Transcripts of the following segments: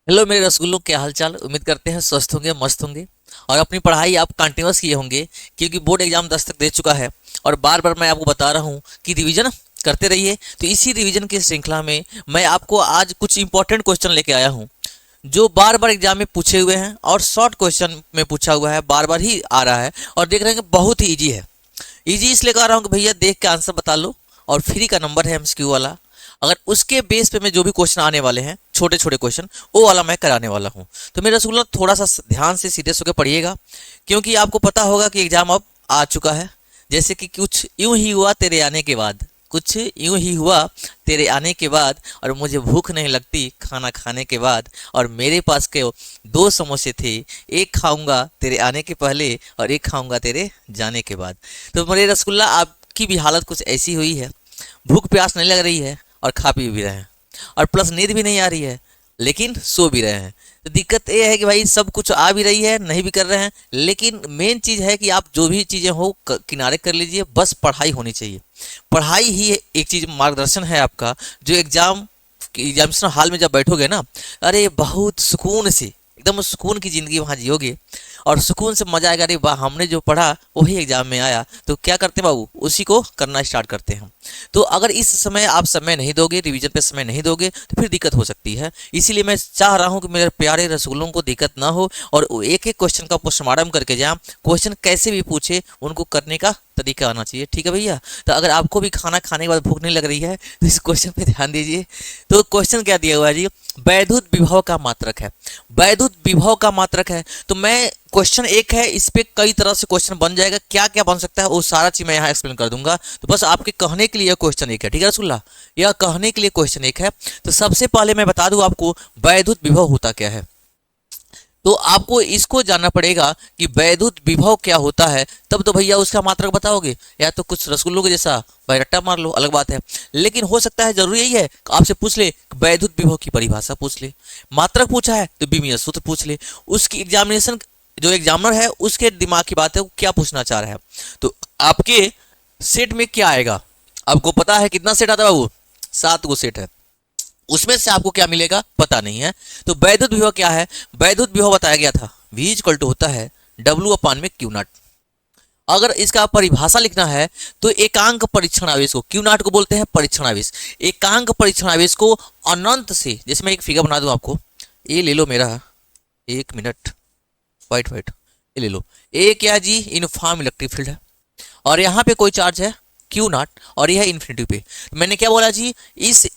Hello मेरे रसगुल्लों, क्या हाल चाल। उम्मीद करते हैं स्वस्थ होंगे, मस्त होंगे और अपनी पढ़ाई आप कंटिन्यूस किए होंगे, क्योंकि बोर्ड एग्जाम दस्तक दे चुका है। और बार बार मैं आपको बता रहा हूँ कि रिवीजन करते रहिए। तो इसी रिवीजन की श्रृंखला में मैं आपको आज कुछ इंपॉर्टेंट क्वेश्चन लेके आया हूँ, जो बार बार एग्जाम में पूछे हुए हैं और शॉर्ट क्वेश्चन में पूछा हुआ है, बार बार ही आ रहा है। और देख रहे हैं कि बहुत ही ईजी है। ईजी इसलिए कह रहा हूँ कि भैया देख के आंसर बता लो, और फ्री का नंबर है एमसीक्यू वाला। अगर उसके बेस पे मैं जो भी क्वेश्चन आने वाले हैं, छोटे छोटे क्वेश्चन, वो वाला मैं कराने वाला हूँ। तो मेरा रसगुल्ला थोड़ा सा ध्यान से सीरियस होकर पढ़िएगा, क्योंकि आपको पता होगा कि एग्जाम अब आ चुका है। जैसे कि कुछ यूं ही हुआ तेरे आने के बाद, कुछ यूं ही हुआ तेरे आने के बाद, और मुझे भूख नहीं लगती खाना खाने के बाद, और मेरे पास के दो समोसे थे, एक खाऊंगा तेरे आने के पहले और एक खाऊंगा तेरे जाने के बाद। तो मेरे रसगुल्ला आपकी भी हालत कुछ ऐसी हुई है, भूख प्यास नहीं लग रही है और खा पी भी रहे हैं, और प्लस नींद भी नहीं आ रही है, लेकिन सो भी रहे हैं। तो दिक्कत ये है कि भाई सब कुछ आ भी रही है, नहीं भी कर रहे हैं, लेकिन मेन चीज़ है कि आप जो भी चीज़ें हो किनारे कर लीजिए, बस पढ़ाई होनी चाहिए। पढ़ाई ही एक चीज़ मार्गदर्शन है आपका, जो एग्जामिनेशन हॉल में जब बैठोगे ना, अरे बहुत सुकून से, एकदम सुकून की ज़िंदगी वहाँ जियोगे, और सुकून से मजा आएगा। अरे वाह, हमने जो पढ़ा वही एग्जाम में आया। तो क्या करते हैं बाबू, उसी को करना स्टार्ट करते हैं। तो अगर इस समय आप समय नहीं दोगे, रिवीजन पे समय नहीं दोगे, तो फिर दिक्कत हो सकती है। इसीलिए मैं चाह रहा हूं कि मेरे प्यारे रसगुल्लों को दिक्कत ना हो, और एक एक क्वेश्चन का पोस्टमार्टम करके जाए। क्वेश्चन कैसे भी पूछे, उनको करने का तरीका आना चाहिए, ठीक है भैया। तो अगर आपको भी खाना खाने के बाद भूख नहीं लग रही है, तो इस क्वेश्चन पे ध्यान दीजिए। तो क्वेश्चन क्या दिया हुआ है जी, वैद्युत विभव का मात्रक है। वैद्युत विभव का मात्रक है, तो मैं क्वेश्चन एक है, इस पे कई तरह से क्वेश्चन बन जाएगा। क्या क्या बन सकता है वो सारा चीज मैं यहाँ एक्सप्लेन कर दूंगा। तो बस आपके कहने के लिए क्वेश्चन एक है, ठीक है रसगुल्ला, यह कहने के लिए क्वेश्चन एक है। तो सबसे पहले मैं बता दूं आपको, वैद्युत विभव होता क्या है। तो आपको इसको जानना पड़ेगा कि वैद्युत विभव क्या होता है, तब तो भैया उसका मात्रक बताओगे। या तो कुछ रसगुल्लों के जैसा भाई रट्टा मार लो, अलग बात है। लेकिन हो सकता है, जरूरी यही है आपसे पूछ ले वैद्युत विभव की परिभाषा पूछ ले, मात्रक पूछा है तो बीमीय सूत्र पूछ ले। उसकी एग्जामिनेशन जो एग्जामिनर है उसके दिमाग की बात है, वो क्या पूछना चाह रहा है। तो आपके सेट में क्या आएगा, आपको पता है कितना सेट आता है बाबू, 7 गो सेट है। उसमें से आपको क्या मिलेगा पता नहीं है। तो वैद्युत विभव क्या है, वैद्युत विभव बताया गया था, V इक्वल टू होता है W अपान में क्यू नॉट। अगर इसका परिभाषा लिखना है तो एकांक परीक्षण आवेश को, क्यू नॉट को बोलते हैं परीक्षण आवेश, एकांक परीक्षण आवेश को अनंत से, जैसे मैं एक फिगर बना दूं आपको, ये ले लो मेरा, एक मिनट, वाइट वाइट, ये ले लो। ए क्या जी, यूनिफॉर्म इलेक्ट्रिक फील्ड है, और यहाँ पे कोई चार्ज है क्यू नॉट, और यह इन्फिनिटी पे। मैंने क्या बोला जी, इस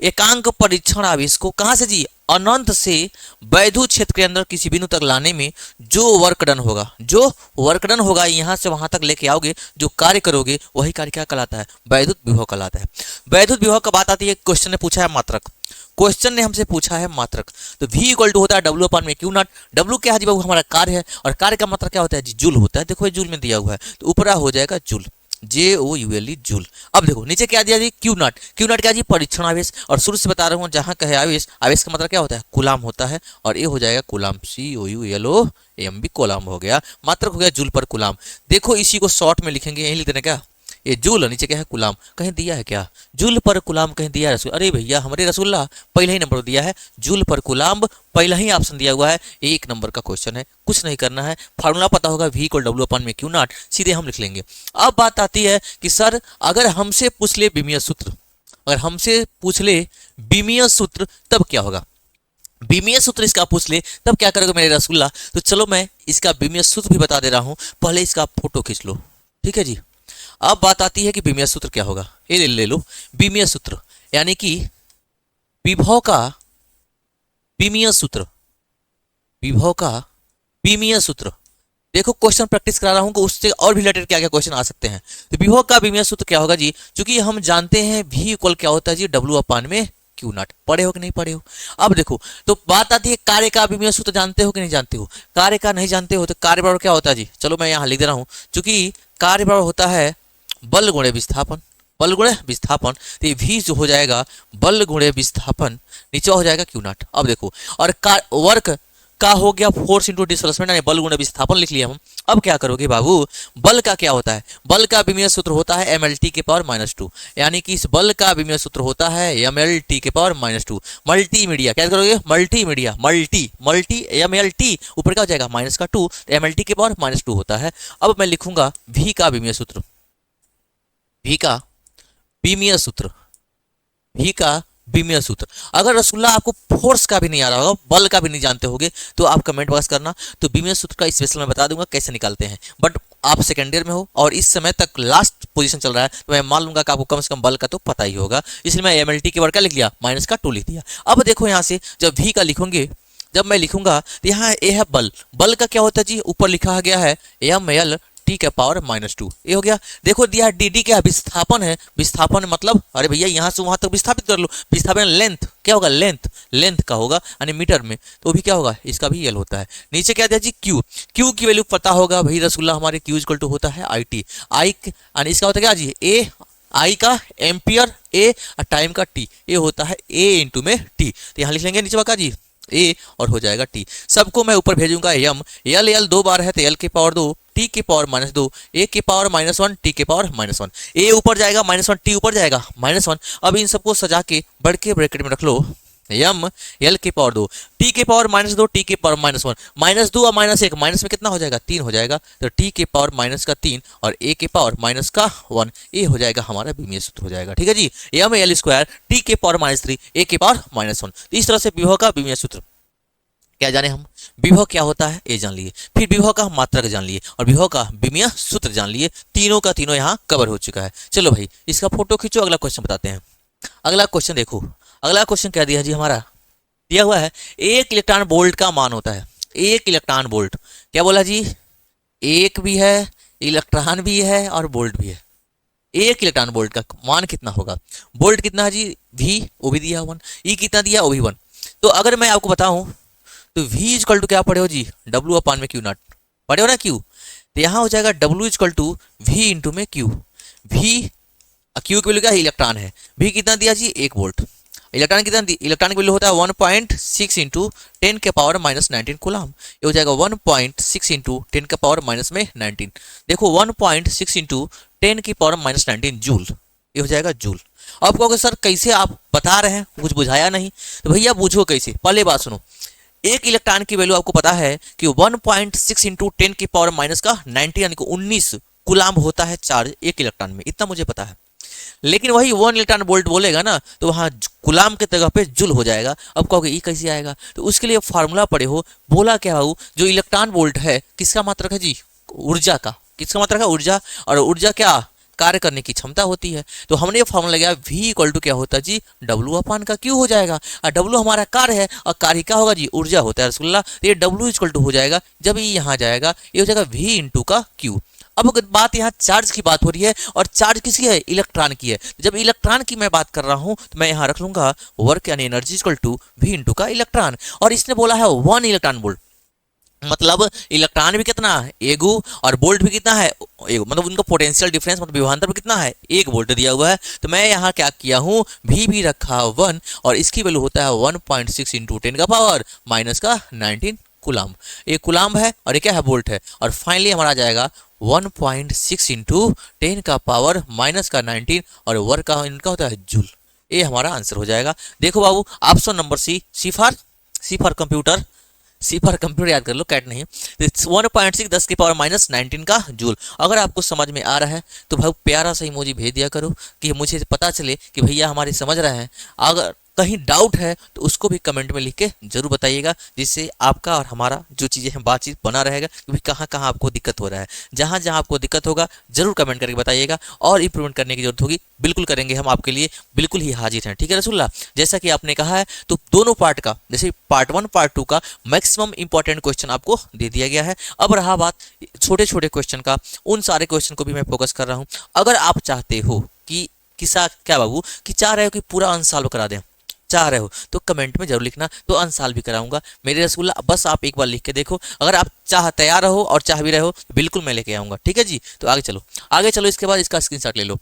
एकांक परीक्षण आवेश को कहां से जी, अनंत से वैद्युत क्षेत्र के अंदर किसी बिंदु तक लाने में जो वर्क डन होगा, जो वर्क डन होगा, यहां से वहां तक लेके आओगे, जो कार्य करोगे, वही कार्य क्या कहलाता है, वैद्युत विभव कहलाता है। वैद्युत विभव का बात आती है, क्वेश्चन ने पूछा है मात्रक, क्वेश्चन ने हमसे पूछा है मात्रक। तो V इक्वल टू होता है W अपान में क्यू नॉट। W क्या है जी बाबू, हमारा कार्य है, और कार्य का मात्रक क्या होता है जी, जूल होता है। देखो जूल में दिया हुआ है, तो ऊपर हो जाएगा जूल, JOULE जूल। अब देखो नीचे क्या दिया जी, क्यू नॉट। क्यू नॉट क्या जी, परीक्षण आवेश, और शुरू से बता रहा हूँ जहां कहे आवेश, आवेश का मतलब क्या होता है, कुलाम होता है, और ये हो जाएगा कुलाम, COULOMB कुलाम हो गया, मात्रक हो गया जूल पर कुलाम। देखो इसी को शॉर्ट में लिखेंगे, यही लिख देना क्या, ये जूल, नीचे क्या है कुलाम, कहीं दिया है क्या, जूल पर कुलाम कहीं दिया है रसगुल्ला। अरे भैया हमारे रसगुल्ला पहले ही नंबर दिया है, जूल पर कुलाम पहला ही ऑप्शन दिया हुआ है, एक नंबर का क्वेश्चन है, कुछ नहीं करना है। फार्मूला पता होगा, V इक्वल W अपान में क्यू नॉट, सीधे हम लिख लेंगे। अब बात आती है कि सर अगर हमसे पूछ ले विमीय सूत्र, अगर हमसे पूछ ले विमीय सूत्र, तब क्या होगा। विमीय सूत्र इसका पूछ ले तब क्या करोगे मेरे रसगुल्ला। तो चलो मैं इसका विमीय सूत्र भी बता दे रहा हूं, पहले इसका फोटो खींच लो, ठीक है जी। अब बात आती है कि विमीय सूत्र क्या होगा, ये ले लो। विमीय सूत्र यानी कि विभव का विमीय सूत्र, विभव का विमीय सूत्र। देखो क्वेश्चन प्रैक्टिस करा रहा हूं कि उससे और भी रिलेटेड क्या क्या क्वेश्चन आ सकते हैं। तो विभव का विमीय सूत्र क्या होगा जी, क्योंकि हम जानते हैं V इक्वल क्या होता है जी, W अपान में क्यू नॉट। पढ़े हो कि नहीं पढ़े हो। अब देखो तो बात आती है कार्य का विमीय सूत्र जानते हो कि नहीं जानते हो। कार्य का नहीं जानते हो तो कार्य बराबर क्या होता है जी, चलो मैं यहाँ लिख दे रहा हूँ, क्योंकि कार्य बराबर होता है बल गुणे विस्थापन, बल गुणे विस्थापन। तो ये V जो हो जाएगा बल गुणे विस्थापन, नीचे हो जाएगा क्यू नॉट। अब देखो और वर्क का हो गया फोर्स इंटू डिस्प्लेसमेंट यानी बल गुणा विस्थापन लिख लिया हम। अब क्या करोगे बाबू, बल का क्या होता है, बल का विमीय सूत्र होता है mlt के पावर -2, यानी कि इस बल का विमीय सूत्र होता है mlt के पावर -2। मल्टीमीडिया क्या करोगे, मल्टीमीडिया मल्टी मल्टी mlt ऊपर क्या हो जाएगा -2, तो mlt के पावर -2 होता है। अब मैं लिखूंगा v का विमीय सूत्र, v का विमीय सूत्र, v का विमीय सूत्र। अगर रसगुल्ला आपको फोर्स का भी नहीं आ रहा होगा, बल का भी नहीं जानते होगे, तो आप कमेंट बॉक्स करना, तो विमीय सूत्र का स्पेशल मैं बता दूंगा कैसे निकालते हैं। बट आप सेकेंड ईयर में हो और इस समय तक लास्ट पोजीशन चल रहा है, तो मैं मान लूंगा कि आपको कम से कम बल का तो पता ही होगा, इसलिए मैं mlt के वर्ग का लिख लिया, -2 लिख दिया। अब देखो यहाँ से जब v का लिखोगे, जब मैं लिखूंगा तो यहाँ ए है बल, बल का क्या होता है जी, ऊपर लिखा गया है ml टी के पावर -2, ये हो गया। देखो दिया डी डी क्या विस्थापन है, विस्थापन मतलब अरे भैया यहाँ से वहां तक विस्थापित कर लो, विस्थापन लेंथ क्या होगा, लेंथ लेंथ का होगा यानी मीटर में, तो भी क्या होगा, इसका भी यल होता है। नीचे क्या दिया जी क्यू, क्यू की वैल्यू पता होगा भाई रसगुल्ला हमारे क्यू इक्वल टू होता है आई टी, आई यानी इसका होता है क्या जी ए, आई का एम्पियर ए और टाइम का टी, ये होता है ए इंटू में टी, तो यहाँ लिख लेंगे नीचे का जी ए और हो जाएगा टी। सबको मैं ऊपर भेजूंगा यम, यल यल 2 बार है तो यल के पावर 2, टी के पावर -2, ए के पावर -1, टी के पावर -1, ए ऊपर जाएगा -1, टी ऊपर जाएगा -1। अब इन सबको सजा के बढ़ के ब्रैकेट में रख लो, यम यल के पावर 2, टी के पावर -2, टी के पावर -1, -2 और -1 माइनस में कितना हो जाएगा 3 हो जाएगा, तो टी के पावर -3 और ए के पावर -1, ये हो जाएगा हमारा विमीय सूत्र हो जाएगा। ठीक है जी, यम एल स्क्वायर टी के पावर -3 ए के पावर -1। तो इस तरह से विभव का विमीय सूत्र क्या जाने हम, विभव क्या होता है ये जान लिए, फिर विभव का मात्रक जान लिए और विभव का विमीय सूत्र जान लिए, तीनों का तीनों यहाँ कवर हो चुका है। चलो भाई इसका फोटो खींचो, अगला क्वेश्चन बताते हैं। अगला क्वेश्चन देखो, अगला क्वेश्चन क्या दिया जी हमारा, दिया हुआ है 1 इलेक्ट्रॉन वोल्ट का मान होता है, 1 इलेक्ट्रॉन वोल्ट, क्या बोला जी, एक भी है, इलेक्ट्रॉन भी है और वोल्ट भी है। 1 इलेक्ट्रॉन वोल्ट का मान कितना होगा, वोल्ट कितना है जी v, वो भी दिया 1, ई कितना दिया वो भी 1। तो अगर मैं आपको बताऊं तो v इक्वल टू क्या पढ़े हो जी, w अपान में क्यू नॉट पढ़े हो ना, क्यू, तो यहाँ हो जाएगा w equal to v into में क्यू, v क्यू की वैल्यू क्या है, इलेक्ट्रॉन है, v कितना दिया जी 1 वोल्ट, इलेक्ट्रॉन कितना, इलेक्ट्रॉन की वैल्यू होता है 1.6 इंटू 10 के पावर -19 कूलम, ये हो जाएगा 1.6 इंटू 10 के पावर -19। देखो 1.6 इंटू 10 की पावर -19 जूल, ये हो जाएगा जूल। अब कहोगे सर कैसे आप बता रहे हैं, कुछ बुझाया नहीं, तो भैया पूछो कैसे, पहले बात सुनो, 1 इलेक्ट्रॉन की वैल्यू आपको पता है कि 1.6 इंटू 10 की पावर -19 यानी कि 19 कूलम होता है चार्ज 1 इलेक्ट्रॉन में, इतना मुझे पता है। लेकिन वही 1 इलेक्ट्रॉन वोल्ट बोलेगा ना तो वहां कूलम के जगह पे जूल हो जाएगा। अब कहोगे ये कैसे आएगा, तो उसके लिए फार्मूला पढ़े हो, बोला क्या हो, जो इलेक्ट्रॉन वोल्ट है किसका मात्रक है जी, ऊर्जा का, किसका मात्रक है, ऊर्जा, और ऊर्जा क्या कार्य करने की क्षमता होती है। तो हमने ये फॉर्मूला लगाया v इक्वल टू क्या होता है जी, w अपान का q हो जाएगा, और w हमारा कार्य है और कार्य क्या होगा जी, ऊर्जा होता है रसगुल्ला, तो ये w इक्वल टू हो जाएगा, जब ये यहाँ जाएगा ये हो जाएगा v इंटू का q। अब बात यहाँ चार्ज की बात हो रही है और चार्ज किसकी है, इलेक्ट्रॉन की है। जब इलेक्ट्रॉन की मैं बात कर रहा हूँ तो मैं यहाँ रख लूंगा वर्क यानी energy equal to v into का इलेक्ट्रॉन, और इसने बोला है 1 इलेक्ट्रॉन वोल्ट, मतलब इलेक्ट्रॉन भी कितना है एगो और वोल्ट भी कितना है एगो, मतलब उनका पोटेंशियल डिफरेंस मतलब विभवांतर भी कितना है 1 वोल्ट दिया हुआ है। तो मैं यहाँ क्या किया हूँ, v भी रखा 1 और इसकी वैल्यू होता है 1.6 इंटू 10 का पावर -19 कूलम, ये कूलम है और ये क्या है वोल्ट है, और फाइनली हमारा आ जाएगा 1.6 इंटू 10 का पावर -19 और वर्क का इनका होता है जूल, ये हमारा आंसर हो जाएगा। देखो बाबू option number C for computer, C पर कंप्यूटर याद कर लो, कैट नहीं, 1.6 10 की पावर -19 का जूल। अगर आपको समझ में आ रहा है तो भाई प्यारा सा इमोजी भेज दिया करो कि मुझे पता चले कि भैया हमारे समझ रहे हैं। अगर कहीं डाउट है तो उसको भी कमेंट में लिख के जरूर बताइएगा, जिससे आपका और हमारा जो चीज़ें हैं बातचीत बना रहेगा कि भाई कहाँ कहाँ आपको दिक्कत हो रहा है। जहाँ जहाँ आपको दिक्कत होगा जरूर कमेंट करके बताइएगा, और इंप्रूवमेंट करने की जरूरत होगी बिल्कुल करेंगे हम आपके लिए, बिल्कुल ही हाजिर हैं। ठीक है रसूल्ला, जैसा कि आपने कहा है तो दोनों पार्ट का, जैसे पार्ट 1 पार्ट 2 का मैक्सिमम इंपॉर्टेंट क्वेश्चन आपको दे दिया गया है। अब रहा बात छोटे छोटे क्वेश्चन का, उन सारे क्वेश्चन को भी मैं फोकस कर रहा हूँ। अगर आप चाहते हो कि किसा क्या बाबू कि चाह रहे हो कि पूरा आंसर सॉल्व करा दें, चाह रहे हो तो कमेंट में जरूर लिखना, तो आंसर भी कराऊंगा मेरे रसगुल्ला। बस आप एक बार लिख के देखो, अगर आप तैयार हो और चाह भी रहे हो तो बिल्कुल मैं लेके आऊंगा। ठीक है जी, तो आगे चलो इसके बाद इसका स्क्रीनशॉट ले लो।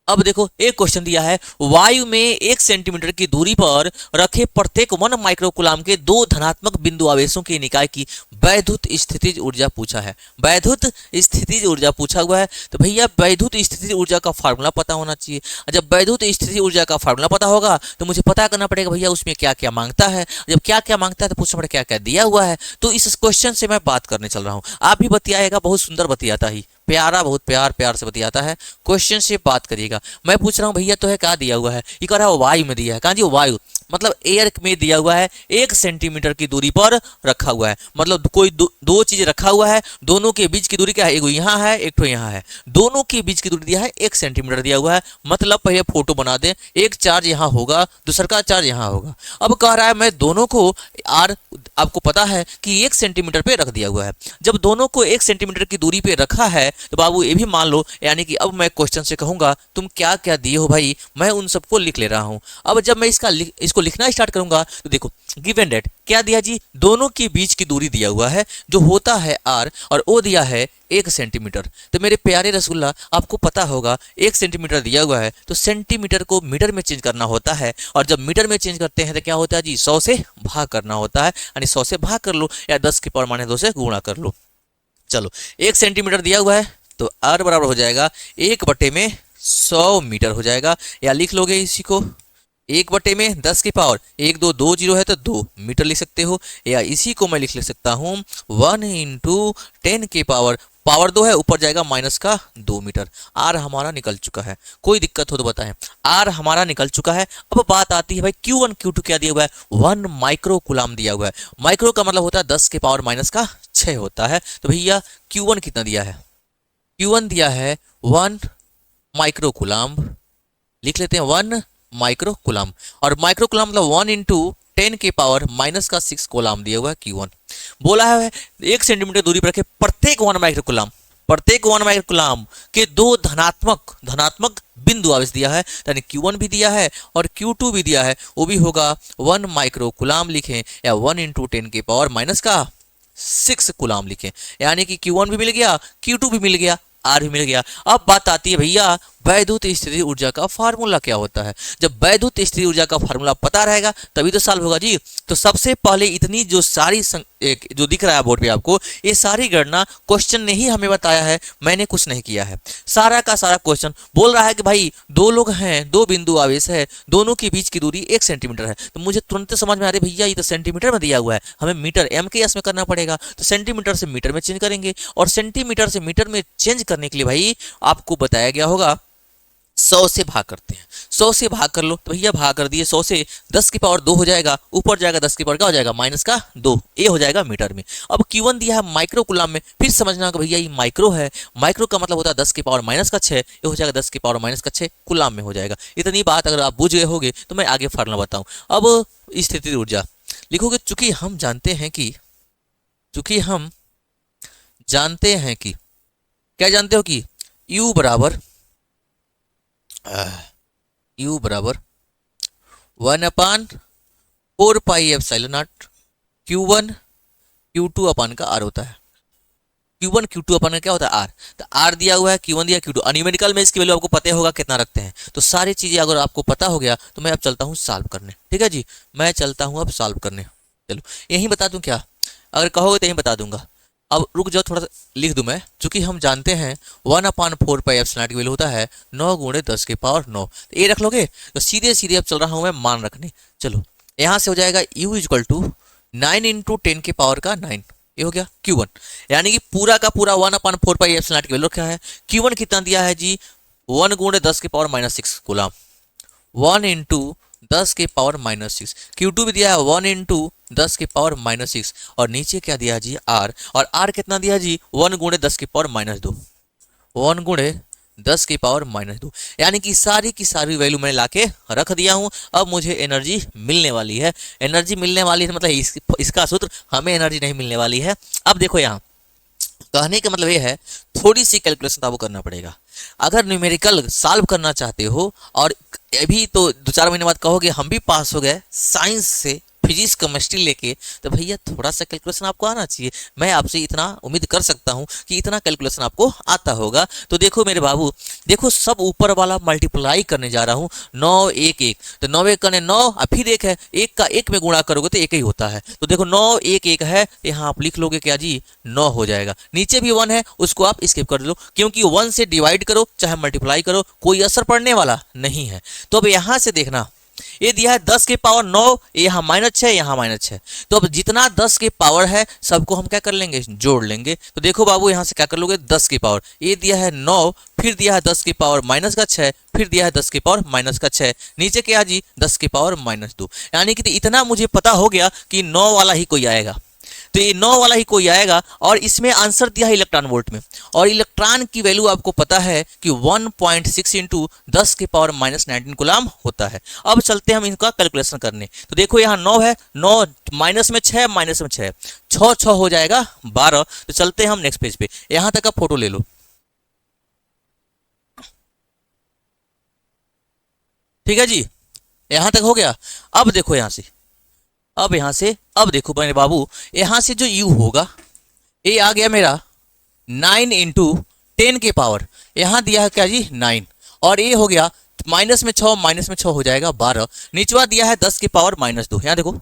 अब देखो एक क्वेश्चन दिया है, वायु में 1 सेंटीमीटर की दूरी पर रखे प्रत्येक 1 माइक्रोकुलाम के 2 धनात्मक बिंदु आवेशों के निकाय की वैद्युत स्थितिज ऊर्जा पूछा है। वैद्युत स्थितिज ऊर्जा पूछा हुआ है, तो भैया वैद्युत स्थितिज ऊर्जा का फार्मूला पता होना चाहिए। जब वैद्युत स्थितिज ऊर्जा का फार्मूला पता होगा तो मुझे पता करना पड़ेगा भैया उसमें क्या क्या मांगता है। जब क्या क्या मांगता है तो पूछना पड़ेगा क्या क्या दिया हुआ है। तो इस क्वेश्चन से मैं बात करने चल रहा हूँ। आप भी बतियाएगा, बहुत सुंदर बतियाता ही, प्यारा, बहुत प्यार प्यार से बतियाता है। क्वेश्चन से बात करिएगा। मैं पूछ रहा हूँ भैया तो है क्या दिया हुआ है, ये कह रहा है वायु में दिया है। कहाँ जी, वायु मतलब एयर में दिया हुआ है, 1 सेंटीमीटर की दूरी पर रखा हुआ है। मतलब कोई दो चीज रखा हुआ है, दोनों के बीच की दूरी क्या है, एक यहाँ है एक तो यहाँ है, दोनों के बीच की दूरी दिया है 1 सेंटीमीटर दिया हुआ है। मतलब पहले फोटो बना दें, एक चार्ज यहाँ होगा, दूसरा का चार्ज यहाँ होगा। अब कह रहा है मैं दोनों को आर, आपको पता है कि 1 सेंटीमीटर पे रख दिया हुआ है। जब दोनों को 1 सेंटीमीटर की दूरी पे रखा है तो बाबू ये भी मान लो, यानी कि अब मैं क्वेश्चन से कहूंगा तुम क्या क्या दिए हो भाई, मैं उन सबको लिख ले रहा हूं। अब जब मैं इसको लिखना स्टार्ट करूंगा तो देखो गिवन डेट क्या दिया जी, दोनों के बीच की दूरी दिया हुआ है जो होता है आर, और ओ दिया है 1 सेंटीमीटर। तो मेरे प्यारे रसगुल्ला आपको पता होगा 1 सेंटीमीटर दिया हुआ है तो सेंटीमीटर को मीटर में चेंज करना होता है, और जब मीटर में चेंज करते हैं तो क्या होता है जी, 100 से भाग करना होता है। यानी 100 से भाग कर लो या 10 की पावर -2 से गुणा कर लो। चलो 1 सेंटीमीटर दिया हुआ है तो आर बराबर हो जाएगा 1/100 मीटर हो जाएगा, या लिख लोगे इसी को 1/10 की पावर 1 2 2 0 है तो 2 मीटर लिख सकते हो, या इसी को मैं लिख सकता हूँ 1 × 10 की पावर 2 है, ऊपर जाएगा -2 मीटर। आर हमारा निकल चुका है। कोई दिक्कत हो तो बताएं, आर हमारा निकल चुका है। अब बात आती है भाई Q1 Q2 क्या दिया हुआ है, 1 माइक्रोकुलाम दिया हुआ है। माइक्रो का मतलब होता है 10 की पावर -6 होता है। तो भैया Q1 कितना दिया है, Q1 दिया है 1 माइक्रोकुलाम, लिख लेते हैं 1 माइक्रोकुलाम, और माइक्रोकुलाम मतलब 1 × 10 की पावर -6 कोलाम दिया हुआ है Q1। बोला है 1 सेंटीमीटर दूरी पर रखे प्रत्येक 1 माइक्रोकुलाम के 2 धनात्मक बिंदु आवेश दिया है, यानी Q1 भी दिया है और Q2 भी दिया है, वो भी होगा 1 माइक्रोकुलाम लिखें या 1 × 10 की पावर -6 कुलाम लिखें। यानी कि Q1 भी मिल गया, Q2 भी मिल गया, आर भी मिल गया। अब बात आती है भैया वैद्युत स्थितिज ऊर्जा का फार्मूला क्या होता है। जब वैद्युत स्थितिज ऊर्जा का फार्मूला पता रहेगा तभी तो सॉल्व होगा जी। तो सबसे पहले इतनी जो सारी जो दिख रहा है बोर्ड पे आपको, ये सारी गणना क्वेश्चन ने ही हमें बताया है, मैंने कुछ नहीं किया है। सारा का सारा क्वेश्चन बोल रहा है कि भाई 2 लोग हैं, 2 बिंदु आवेश है, दोनों के बीच की दूरी 1 सेंटीमीटर है। तो मुझे तुरंत समझ में आ रही भैया ये तो सेंटीमीटर में दिया हुआ है, हमें मीटर MKS में करना पड़ेगा। तो सेंटीमीटर से मीटर में चेंज करेंगे, और सेंटीमीटर से मीटर में चेंज करने के लिए भाई आपको बताया गया होगा 100 से भाग करते हैं। 100 से भाग कर लो, तो भैया भाग कर दिए 100 से, 10 की पावर 2 हो जाएगा, ऊपर जाएगा 10 की पावर क्या हो जाएगा -2, ये हो जाएगा मीटर में। अब Q1 दिया है माइक्रोकुलाम में, फिर समझना कि भैया ये माइक्रो है, माइक्रो का मतलब होता है 10 की पावर -6, ये हो जाएगा 10 की पावर -6 कुलाम में हो जाएगा। इतनी बात अगर आप बुझ गए होगे तो मैं आगे फार्मूला बताऊं। अब स्थितिज ऊर्जा लिखोगे, चूंकि हम जानते हैं कि क्या जानते हो कि U बराबर 1/4πε0 Q1 Q2 अपान का R होता है। Q1 Q2 अपान का क्या होता है, R। तो R दिया हुआ है, Q1 दिया, Q2। न्यूमेरिकल में इसकी वैल्यू आपको पता होगा कितना रखते हैं। तो सारी चीजें अगर आपको पता हो गया तो मैं अब चलता हूँ सॉल्व करने। ठीक है जी, मैं चलता हूँ अब सॉल्व करने। चलो यहीं बता दूं क्या, अगर कहोगे तो यहीं बता दूंगा। अब रुक जाओ, थोड़ा सा लिख दूं मैं। चूंकि हम जानते हैं 1/4πε0 की वैल्यू होता है 9 × 10 की पावर 9। तो ये रख लोगे तो सीधे सीधे अब चल रहा हूं मैं मान रखने। चलो यहां से हो जाएगा U = 9 × 10 की पावर का 9, ये हो गया Q1। यानी कि पूरा का पूरा 1/4πε0 की वैल्यू रखा है। Q1 कितना दिया है जी, 1 × 10 की पावर -6 गुलाम, 1 × 10 की पावर -6। Q2 भी दिया है 1 × 10 की पावर -6, और नीचे क्या दिया जी R, और R कितना दिया जी 1 × 10 की पावर -2, 1 × 10 की पावर -2। यानी कि सारी की सारी वैल्यू मैंने लाके रख दिया हूं। अब मुझे एनर्जी मिलने वाली है। एनर्जी मिलने वाली है मतलब इसका सूत्र, हमें एनर्जी नहीं मिलने वाली है। अब देखो यहाँ कहने का मतलब ये है थोड़ी सी कैलकुलेशन आपको करना पड़ेगा। अगर न्यूमेरिकल सॉल्व करना चाहते हो, और अभी तो 2-4 महीने बाद कहोगे हम भी पास हो गए साइंस से, फिजिक्स केमिस्ट्री लेके, तो भैया थोड़ा सा कैलकुलेशन आपको आना चाहिए। मैं आपसे इतना उम्मीद कर सकता हूँ कि इतना कैलकुलेशन आपको आता होगा। तो देखो मेरे बाबू, देखो सब ऊपर वाला मल्टीप्लाई करने जा रहा हूँ, 9 1 1, तो 9 1 करने 9, और फिर एक है, एक का एक में गुणा करोगे तो एक ही होता है। तो देखो 9 1 1 है, यहाँ आप लिख लोगे क्या जी, 9 हो जाएगा। नीचे भी 1 है, उसको आप स्किप कर लो, क्योंकि 1 से डिवाइड करो चाहे मल्टीप्लाई करो कोई असर पड़ने वाला नहीं है। तो अब यहाँ से देखना, ये दिया है 10 के पावर 9, यहाँ -6, यहाँ -6। तो अब जितना 10 के पावर है सबको हम क्या कर लेंगे, जोड़ लेंगे। तो देखो बाबू यहाँ से क्या कर लोगे, 10 की पावर, ये दिया है 9, फिर दिया है 10 की पावर -6, फिर दिया है 10 की पावर -6, नीचे क्या जी 10 की पावर -2। यानी कि इतना मुझे पता हो गया कि 9 वाला ही कोई आएगा, तो ये 9 वाला ही कोई आएगा। और इसमें आंसर दिया है इलेक्ट्रॉन वोल्ट में, और इलेक्ट्रॉन की वैल्यू आपको पता है कि 1.6 इंटू 10 के पावर -19 कूलम होता है। अब चलते हैं हम इनका कैलकुलेशन करने। तो देखो यहाँ 9 है, 9 माइनस में 6, माइनस में 6, 6 6 हो जाएगा 12। तो चलते हैं हम नेक्स्ट पेज पे, यहाँ तक का फोटो ले लो, ठीक है जी, यहाँ तक हो गया। अब देखो यहाँ से, अब यहाँ से, अब देखो मेरे बाबू, यहाँ से जो u होगा, ये आ गया मेरा 9 इंटू 10 के पावर, यहाँ दिया है क्या जी 9, और ये हो गया -6 हो जाएगा 12। निचवा दिया है 10 के पावर -2, यहाँ देखो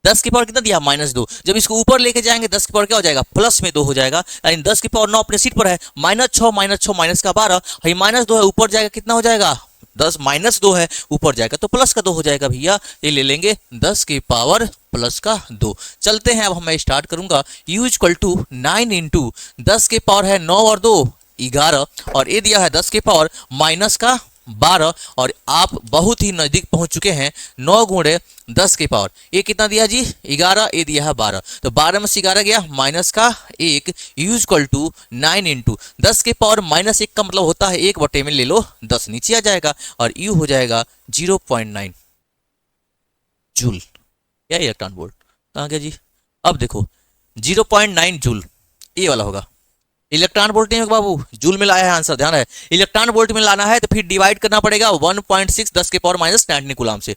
10 की पावर कितना दिया -2, जब इसको ऊपर लेके जाएंगे 10 की पावर क्या हो जाएगा, प्लस में 2 हो जाएगा। यानी 10 की पावर 9 अपने सीट पर है, -6 माइनस का 12, -2 है ऊपर जाएगा कितना हो जाएगा 10, -2 है ऊपर जाएगा तो प्लस का 2 हो जाएगा भैया। ये ले लेंगे 10 की पावर प्लस का 2। चलते हैं अब मैं स्टार्ट करूंगा, u इक्वल टू 9 इंटू 10 के पावर है 9 और 2 11, और ये दिया है 10 के पावर माइनस का 12, और आप बहुत ही नजदीक पहुंच चुके हैं। 9 गुणे 10 के पावर, ये कितना दिया जी 11, ये दिया है 12, तो 12 में से 11 गया माइनस का 1, यूज इक्वल टू 9 इंटू 10 के पावर -1 का मतलब होता है 1 बटे में ले लो 10, नीचे आ जाएगा, और यू हो जाएगा 0.9 जूल या इलेक्ट्रॉन वोल्ट। कहाँ गया जी, अब देखो 0.9 जूल ये वाला होगा, इलेक्ट्रॉन वोल्ट नहीं होगा बाबू, जूल में लाया है आंसर, ध्यान है। इलेक्ट्रॉन वोल्ट में लाना है तो फिर डिवाइड करना पड़ेगा 1.6 10 के पावर -19 कूलम से।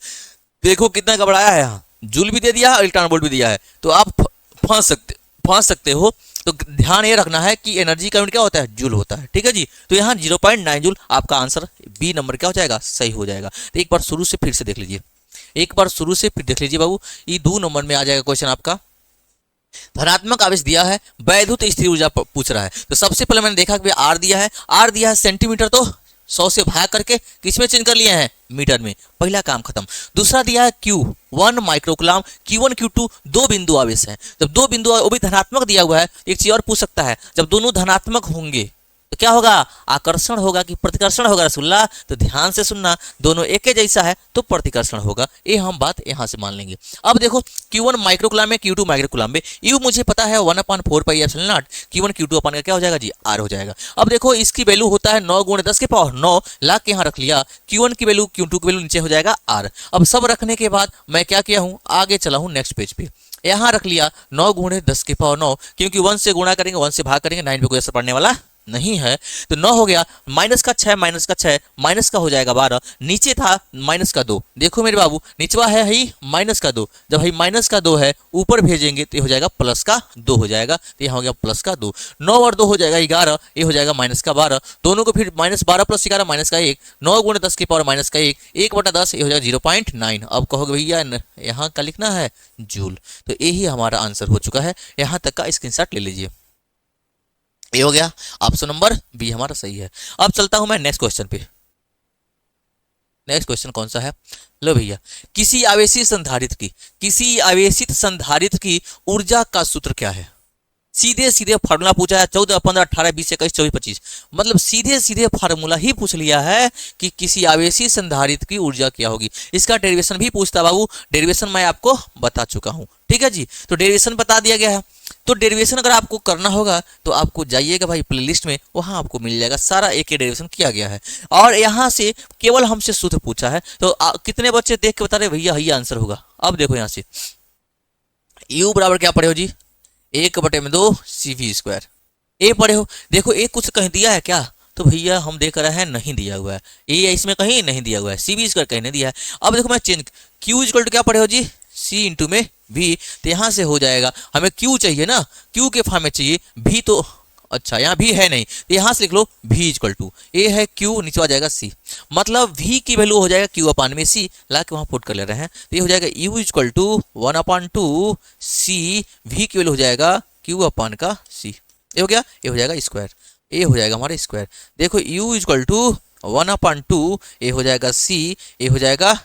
देखो कितना घबराया है, यहाँ जूल भी दे दिया है, इलेक्ट्रॉन वोल्ट भी दिया है, तो आप फंस सकते हो। तो ध्यान ये रखना है कि एनर्जी का यूनिट क्या होता है, जूल होता है, ठीक है जी। तो यहाँ 0.9 जूल आपका आंसर बी नंबर क्या हो जाएगा, सही हो जाएगा। तो एक बार शुरू से फिर से देख लीजिए, एक बार शुरू से फिर देख लीजिए बाबू, ये 2 नंबर में आ जाएगा क्वेश्चन आपका। धनात्मक आवेश दिया है, वैद्युत स्थिर ऊर्जा पूछ रहा है। तो सबसे पहले मैंने देखा कि आर दिया है, आर दिया है सेंटीमीटर, तो 100 से भाग करके किसमें चेंज कर लिए हैं, मीटर में, पहला काम खत्म। दूसरा दिया है Q 1 माइक्रोकुलाम, Q1 Q2 दो बिंदु आवेश है, जब दो बिंदु वो भी धनात्मक दिया हुआ है। एक चीज और पूछ सकता है, जब दोनों धनात्मक होंगे तो क्या होगा, आकर्षण होगा कि प्रतिकर्षण होगा रसुल्ला। तो ध्यान से सुनना, दोनों एक ही जैसा है तो प्रतिकर्षण होगा, ये हम बात यहां से मान लेंगे। अब देखो Q1 माइक्रोकुलाम में, Q2 माइक्रोकुलाम में, U मुझे पता है 1/4 पाई एप्सिलॉन नॉट, Q1 Q2 अपन का क्या हो जाएगा जी, R हो जाएगा। अब देखो इसकी वैल्यू होता है 9 गुणे 10 के पावर 9, लाख के यहाँ रख लिया, Q1 की वैल्यू Q2 की वैल्यू नीचे हो जाएगा R। अब सब रखने के बाद मैं क्या किया हूँ, आगे चला हूँ नेक्स्ट पेज पे, यहाँ रख लिया 9 गुणे 10 के पावर 9, क्योंकि 1 से गुणा करेंगे 1 से भाग करेंगे 9 पे कोई असर पड़ने वाला नहीं है, तो 9 हो गया, माइनस का 6 माइनस का हो जाएगा 12, नीचे था माइनस का 2, देखो मेरे बाबू निचवा है ही माइनस का 2, जब ही माइनस का 2 है ऊपर भेजेंगे तो ये हो जाएगा प्लस का 2 हो जाएगा, तो यहाँ हो गया प्लस का 2, 9 और 2 हो जाएगा 11, ये हो जाएगा माइनस का 12, दोनों को फिर -12 + 11 माइनस का 1, 9 गुणे 10 की पावर माइनस का 1, 1/10, ये हो जाएगा 0.9। अब कहोगे भैया यहाँ का लिखना है जूल, तो यही हमारा आंसर हो चुका है, यहाँ तक का स्क्रीनशॉट ले लीजिए। ये हो गया, ऑप्शन नंबर बी हमारा सही है। अब चलता हूं मैं नेक्स्ट क्वेश्चन पे। नेक्स्ट क्वेश्चन कौन सा है, लो भैया, किसी आवेशित संधारित्र की ऊर्जा का सूत्र क्या है। सीधे सीधे फार्मूला पूछा है, 14 15 18 20 21 24 25, मतलब सीधे सीधे फार्मूला ही पूछ लिया है कि किसी आवेशित संधारित्र की ऊर्जा क्या होगी। इसका डेरिवेशन भी पूछता बाबू, डेरिवेशन मैं आपको बता चुका हूं, ठीक है जी। तो डेरिवेशन बता दिया गया है, तो डेरिवेशन अगर आपको करना होगा तो आपको जाइएगा भाई प्लेलिस्ट में, वहां आपको मिल जाएगा, सारा एक ही डेरिवेशन किया गया है। और यहाँ से केवल हमसे सूत्र पूछा है, तो कितने बच्चे देख के बता रहे भैया यही आंसर होगा। अब देखो यहाँ से u बराबर क्या पढ़े हो जी, 1/2 CV², ए पढ़े हो। देखो ए कुछ कहीं दिया है क्या, तो भैया हम देख रहे हैं नहीं दिया हुआ है, ए इसमें कहीं नहीं दिया हुआ है, CV² कहीं नहीं दिया है। अब देखो मैं चेंज, Q = क्या पढ़े हो जी, सी इंटू में भी, तो यहाँ से हो जाएगा, हमें क्यू चाहिए ना, क्यू के फॉर्म में चाहिए, भी तो अच्छा यहाँ भी है नहीं, तो यहाँ से लिख लो v इक्वल टू ए है क्यू, नीचे आ जाएगा सी, मतलब v की वैल्यू हो जाएगा क्यू अपान में सी, ला के वहाँ पुट कर ले रहे हैं, तो ये हो जाएगा u equal to 1/2 C, v की वैल्यू हो जाएगा क्यू अपान का सी, ये हो गया, ये हो जाएगा स्क्वायर, ये हो जाएगा हमारा स्क्वायर। देखो u इक्वल टू 1/2, ये हो जाएगा सी, ये हो जाएगा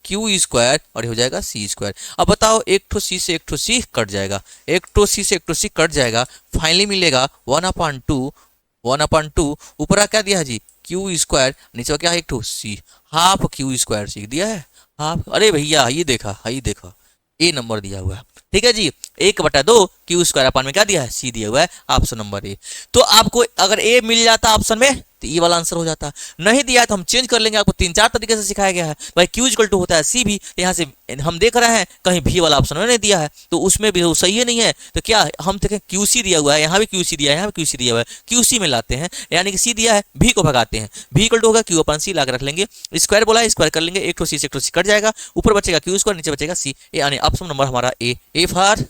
क्यू स्क्वायर, और ये हो जाएगा सी स्क्वायर। अब बताओ, एक ठो सी से एक ठो सी कट जाएगा, एक ठो सी से एक ठो सी कट जाएगा, फाइनली मिलेगा 1/2 ऊपर क्या दिया है जी क्यू स्क्वायर, नीचे क्या है एक ठो सी, हाफ क्यू स्क्वायर सीख दिया है हाफ। अरे भैया ये देखा, ये देखा, ए नंबर दिया हुआ है, ठीक है जी, 1/2 क्यू स्क्वायर अपान में क्या दिया है सी दिया हुआ है, ऑप्शन नंबर ए। तो आपको अगर ए मिल जाता ऑप्शन में तो ये वाला आंसर हो जाता, नहीं दिया तो हम चेंज कर लेंगे, आपको 3-4 तरीके से सिखाया गया है भाई, क्यू इक्वल टू होता है सी भी, यहाँ से हम देख रहे हैं कहीं भी वाला ऑप्शन नहीं दिया है, तो उसमें भी वो सही है नहीं है, तो क्या हम देखें क्यू सी दिया हुआ है, यहाँ भी क्यू सी दिया है, यहाँ भी क्यू सी दिया हुआ है, क्यू सी में लाते हैं, यानी कि सी दिया है, भी को भगाते हैं, भी इक्वल टू होगा क्यू अपन सी ला रख लेंगे, स्क्वायर बोला है स्क्वायर कर लेंगे, एक सी से एक सी कट जाएगा, ऊपर बचेगा क्यू स्क्वायर, नीचे बचेगा सी, यानी ऑप्शन नंबर हमारा ए फॉर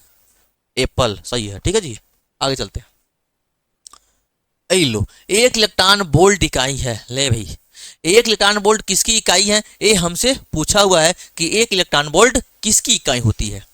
एप्पल सही है, ठीक है जी। आगे चलते हैं, लो 1 इलेक्ट्रॉन वोल्ट इकाई है, ले भाई 1 इलेक्ट्रॉन वोल्ट किसकी इकाई है, ये हमसे पूछा हुआ है कि 1 इलेक्ट्रॉन वोल्ट किसकी इकाई होती है।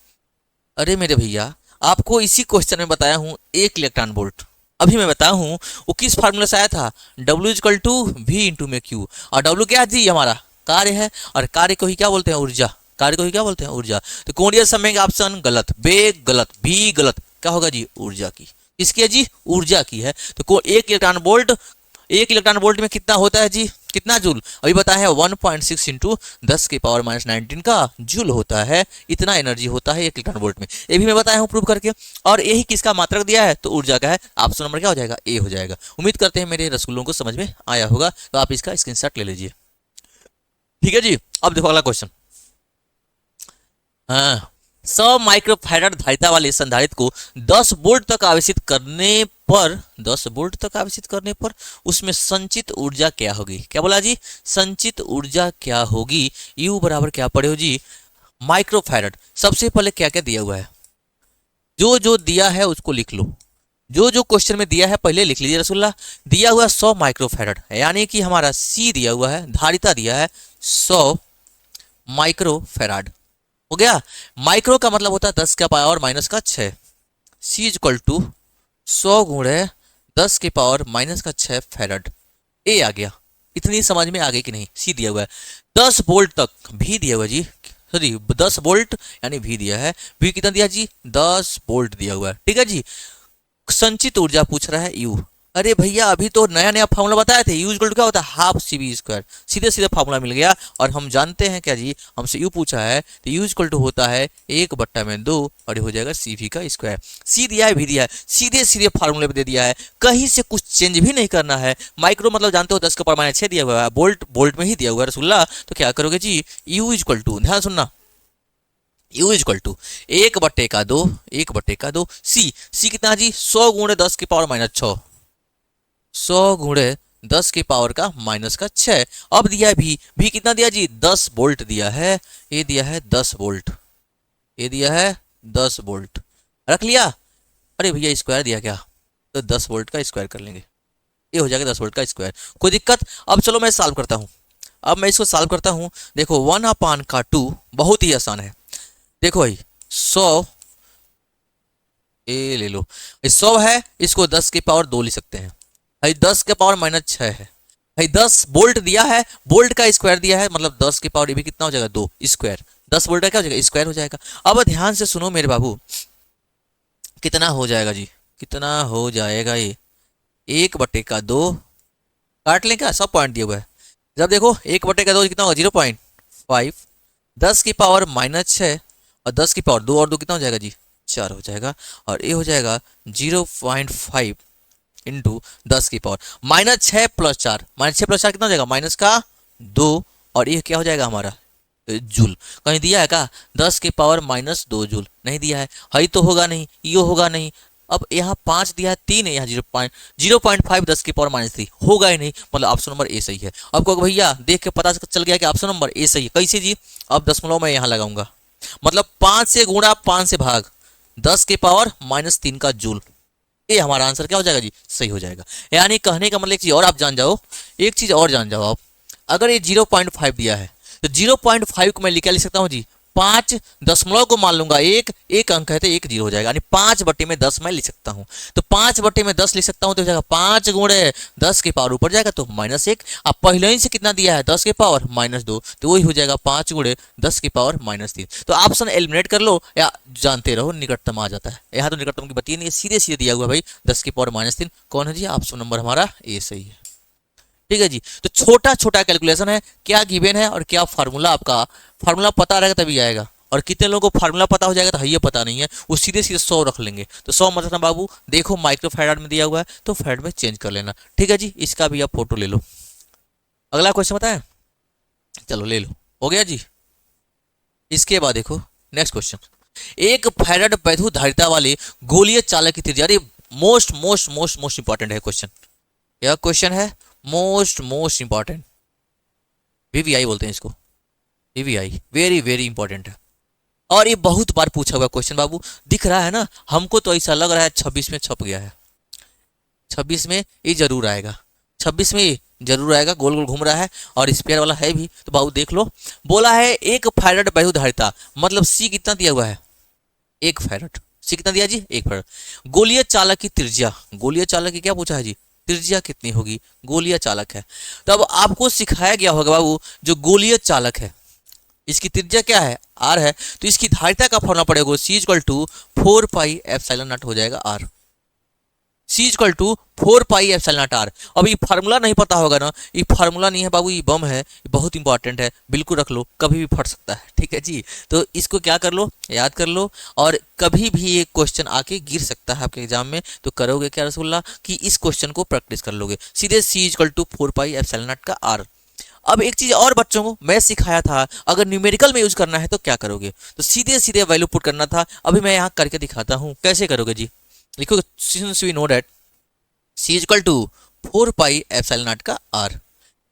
अरे मेरे भैया आपको इसी क्वेश्चन में बताया हूं 1 इलेक्ट्रॉन वोल्ट, अभी मैं बताया हूं वो किस फार्मूला से आया था, W equal to V into में क्यू, और W क्या जी हमारा कार्य है, और कार्य को ही क्या बोलते हैं ऊर्जा, कार्य को ही क्या बोलते हैं ऊर्जा। तो कोणीय संवेग ऑप्शन गलत, वेग गलत, भी गलत, क्या होगा जी ऊर्जा की, किसकी है जी ऊर्जा की है। तो 1 इलेक्ट्रॉन वोल्ट, 1 इलेक्ट्रॉन वोल्ट में कितना होता है जी, कितना जूल, अभी बताया है 1.6 इंटू 10 की पावर -19 का जूल होता है, इतना एनर्जी होता है 1 इलेक्ट्रॉन वोल्ट में, ये भी मैं बताया हूँ प्रूव करके, और यही किसका मात्रक दिया है तो ऊर्जा का है, ऑप्शन नंबर क्या हो जाएगा ए हो जाएगा। उम्मीद करते हैं मेरे रसगुल्लों को समझ में आया होगा, तो आप इसका स्क्रीनशॉट ले लीजिए, ठीक है जी। अब देखो अगला क्वेश्चन, हाँ 100 माइक्रोफैराड धारिता वाले संधारित्र को 10 वोल्ट तक आवेशित करने पर, 10 वोल्ट तक आवेशित करने पर उसमें संचित ऊर्जा क्या होगी, क्या बोला जी संचित ऊर्जा क्या होगी, यू बराबर क्या पड़े हो जी माइक्रोफैराड। सबसे पहले क्या क्या दिया हुआ है, जो जो दिया है उसको लिख लो, जो जो क्वेश्चन में दिया है पहले लिख लीजिए रसुल्ला। दिया हुआ 100 माइक्रोफैराड, यानी कि हमारा सी दिया हुआ है, धारिता दिया है 100 माइक्रोफैराड, हो गया। माइक्रो का मतलब होता है 10 का पावर -6, सी इक्वल टू 100 गुणे 10 की पावर -6 फैराड, ए आ गया। इतनी समझ में आ गई कि नहीं, सी दिया हुआ है 10 वोल्ट तक, भी दिया हुआ जी, सॉरी 10 वोल्ट यानी भी दिया है, भी कितना दिया जी 10 वोल्ट दिया हुआ है, ठीक है जी। संचित ऊर्जा पूछ रहा है यू, अरे भैया अभी तो नया नया फार्मूला बताए थे, यू इक्वल टू क्या होता है हाफ सी बी स्क्वायर, सीधे सीधे फार्मूला मिल गया, और हम जानते हैं क्या जी, हमसे यू पूछा है तो यू इक्वल टू होता है 1/2 और ये हो जाएगा सी वी का स्क्वायर। सी दिया है भी दिया है, सीधे सीधे फार्मूले पे दे दिया है, कहीं से कुछ चेंज भी नहीं करना है। माइक्रो मतलब जानते हो 10 का पावर -6 दिया हुआ है, वोल्ट वोल्ट में ही दिया हुआ है रसुल्ला, तो क्या करोगे जी यू इक्वल टू, ध्यान सुनना, यू इक्वल टू 1/2 सी कितना जी 100 गुणे 10 की पावर -6, 100 गुणे 10 की पावर का -6। अब दिया है भी कितना दिया जी 10 वोल्ट दिया है, ये दिया है 10 वोल्ट, ये दिया है 10 वोल्ट, रख लिया। अरे भैया स्क्वायर दिया क्या, तो 10 वोल्ट का स्क्वायर कर लेंगे, ये हो जाएगा 10 वोल्ट का स्क्वायर, कोई दिक्कत। अब चलो मैं सॉल्व करता हूँ, अब मैं इसको सॉल्व करता हूँ। देखो 1/2 बहुत ही आसान है, देखो भाई 100 ए ले लो, 100 है, इसको 10 की पावर 2 लिख सकते हैं भाई, 10 के पावर -6 है भाई, 10 वोल्ट दिया है, वोल्ट का स्क्वायर दिया है, मतलब 10 की पावर ये भी कितना हो जाएगा 2 स्क्वायर, 10 वोल्ट का क्या हो जाएगा स्क्वायर हो जाएगा। अब ध्यान से सुनो मेरे बाबू, कितना हो जाएगा जी, कितना हो जाएगा ये 1/2 काट लें क्या, सब पॉइंट दिया हुआ है। जब देखो 1/2 कितना होगा 0.5, 10 की पावर -6 और 10 की पावर 2 और 2 कितना हो जाएगा जी 4 हो जाएगा, और ये हो जाएगा 0.5 इंटू 10 की पावर -6 + 4, -6 + 4 कितना हो जाएगा -2, और ये क्या हो जाएगा हमारा जूल। कहीं दिया है क्या 10 की पावर -2 जूल, नहीं दिया है, हई तो होगा नहीं, यो होगा नहीं। अब यहाँ 5 दिया है, 3 है, यहाँ 0.5 10 की पावर -3 होगा ही नहीं, मतलब ऑप्शन नंबर ए सही है। अब कहो भैया देख के पता चल गया कि ऑप्शन नंबर ए सही है, कैसे जी, अब दशमलव मैं यहाँ लगाऊंगा, मतलब 5 से गुणा 5 से भाग 10 के पावर -3 का जूल। ये हमारा आंसर क्या हो जाएगा जी, सही हो जाएगा। यानी कहने का मतलब एक चीज और आप जान जाओ, एक चीज और जान जाओ आप, अगर ये 0.5 दिया है तो 0.5 को मैं क्या लिख सकता हूँ जी, 5 दशमलव को मान लूंगा एक अंक है तो 1 जीरो हो जाएगा, यानी 5/10 मैं लिख सकता हूँ। तो 5/10 लिख सकता हूँ तो हो जाएगा 5 गुणे 10 के पावर ऊपर जाएगा तो -1। अब पहले ही से कितना दिया है 10 के पावर -2, तो वही हो जाएगा 5 गुणे 10 के पावर -3। तो ऑप्शन एलिमिनेट कर लो या जानते रहो, निकटतम आ जाता है। यहाँ तो निकटतम की बतिए नहीं, सीधे सीधे दिया हुआ भाई 10 के पावर -3। कौन है जी, ऑप्शन नंबर हमारा ए सही है। ठीक है जी, तो छोटा छोटा कैलकुलेशन है, क्या गिवन है और क्या फार्मूला, आपका फार्मूला पता रहेगा तभी आएगा। और कितने लोगों को फार्मूला पता हो जाएगा तो ये पता नहीं है, वो सीधे सीधे 100 रख लेंगे। तो 100 मतलब ना बाबू, देखो माइक्रो फैराड में दिया हुआ है तो फैराड में चेंज कर लेना। ठीक है जी, इसका भी आप फोटो ले लो। अगला क्वेश्चन बताएं, चलो ले लो, हो गया जी। इसके बाद देखो नेक्स्ट क्वेश्चन, एक फैराड वैद्युत धारिता वाले गोलीय चालक की त्रिज्या, अरे most most most most important है क्वेश्चन। यह क्वेश्चन है मोस्ट इंपॉर्टेंट, वीवीआई बोलते हैं इसको, वीवीआई वेरी वेरी इंपॉर्टेंट है। और ये बहुत बार पूछा हुआ क्वेश्चन बाबू, दिख रहा है ना हमको, तो ऐसा लग रहा है 26 में छप गया है। 26 में ये जरूर आएगा, 26 में ये जरूर आएगा, गोल गोल घूम रहा है और स्पेयर वाला है भी, तो बाबू देख लो। बोला है एक फैराड वैद्युत धारिता, मतलब सी कितना दिया हुआ है, 1 फैराड। सी कितना दिया जी, 1 फैराड। गोलीय चालक की त्रिज्या, गोलीय चालक की क्या पूछा है जी, त्रिज्या कितनी होगी, गोलीय चालक है। तो अब आपको सिखाया गया होगा बाबू, जो गोलीय चालक है इसकी त्रिज्या क्या है, आर है, तो इसकी धारिता का फॉर्मूला पड़ेगा C equal to 4 pi epsilon naught हो जाएगा R. C equal to 4 pi epsilon naught R. अब ये फार्मूला नहीं पता होगा ना, ये फार्मूला नहीं है बाबू, ये बम है, ये बहुत इंपॉर्टेंट है, बिल्कुल रख लो, कभी भी फट सकता है। ठीक है जी, तो इसको क्या कर लो, याद कर लो, और कभी भी ये क्वेश्चन आके गिर सकता है आपके एग्जाम में, तो करोगे क्या रसगुल्ला कि इस क्वेश्चन को प्रैक्टिस कर लोगे सीधे, C equal to 4 pi epsilon naught का आर। अब एक चीज और बच्चों को मैं सिखाया था, अगर न्यूमेरिकल में यूज करना है तो क्या करोगे, तो सीधे सीधे वैल्यू पुट करना था। अभी मैं यहाँ करके दिखाता हूँ कैसे करोगे जी। लिखो since we know that C equal to 4 pi epsilon naught का आर।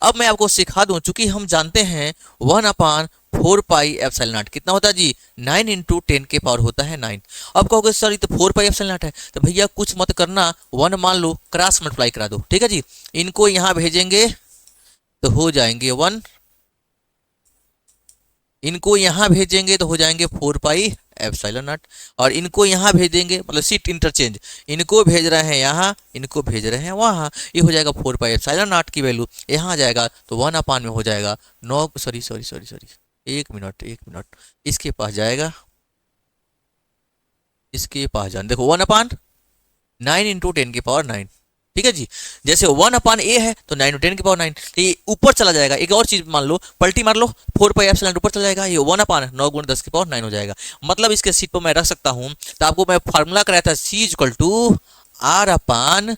अब मैं आपको सिखा दूं, चूंकि हम जानते हैं 1/4 पाई एप्सिलॉन नॉट कितना होता है जी, 9 × 10 के पावर होता है 9। अब कहोगे सर ये तो 4 पाई एप्सिलॉन नॉट है, तो भैया कुछ मत करना, 1 मान लो, क्रॉस मल्टीप्लाई करा दो। ठीक है जी, इनको यहाँ भेजेंगे तो हो जाएंगे 1, इनको यहां भेजेंगे तो हो जाएंगे 4 पाई एप्सिलॉन नॉट, और इनको यहां भेजेंगे मतलब सीट इंटरचेंज, इनको भेज रहे हैं यहां, इनको भेज रहे हैं वहां, ये हो जाएगा 4 पाई एप्सिलॉन नॉट की वैल्यू यहां आ जाएगा तो 1/, में हो जाएगा 9, सॉरी सॉरी सॉरी सॉरी, एक मिनट, इसके पास जाएगा, इसके पास जान, देखो 1/9 × 10 की पावर 9। ठीक है जी, जैसे 1/a है तो 9 × 10 की पावर 9, ये ऊपर चला जाएगा। एक और चीज मान लो, पलटी मार लो, 4 पाई एप्सिलॉन ऊपर चला जाएगा, ये 1/9 × 10 की पावर 9 हो जाएगा। मतलब इसके सीट पर मैं रख सकता हूं, तो आपको मैं फार्मूला कराया था सी इक्वल टू R/9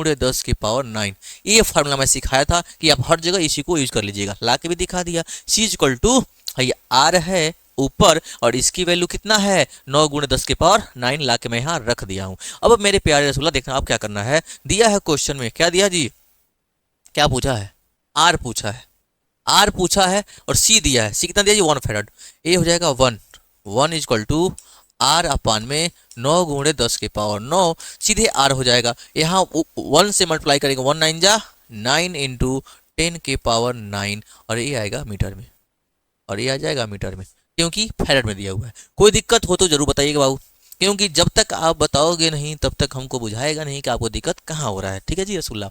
× 10 की पावर 9। ये फार्मूला मैं सिखाया था कि आप हर जगह इसी को यूज कर लीजिएगा, ला के भी दिखा दिया। सी इक्वल टू आर है ऊपर और इसकी वैल्यू कितना है 9 × 10 की पावर 9, ला के मैं यहाँ रख दिया हूँ। अब मेरे प्यारे रसगुल्ला देखना आप क्या करना है, दिया है क्वेश्चन में, क्या दिया जी, क्या पूछा है, आर पूछा है, आर पूछा है और सी दिया है, सी कितना दिया जी 1 फैराड, ए हो जाएगा 1 इक्वल टू R/में 9 × 10 की पावर 9, सीधे आर हो जाएगा, यहाँ 1 से मल्टीप्लाई करेंगे 1 9 जा 9 × 10 की पावर 9, और ये आएगा मीटर में, और ये आ जाएगा मीटर में, क्योंकि फैराड में दिया हुआ है। कोई दिक्कत हो तो जरूर बताइएगा बाबू, क्योंकि जब तक आप बताओगे नहीं तब तक हमको बुझाएगा नहीं कि आपको दिक्कत कहाँ हो रहा है। ठीक है जी रसगुल्ला,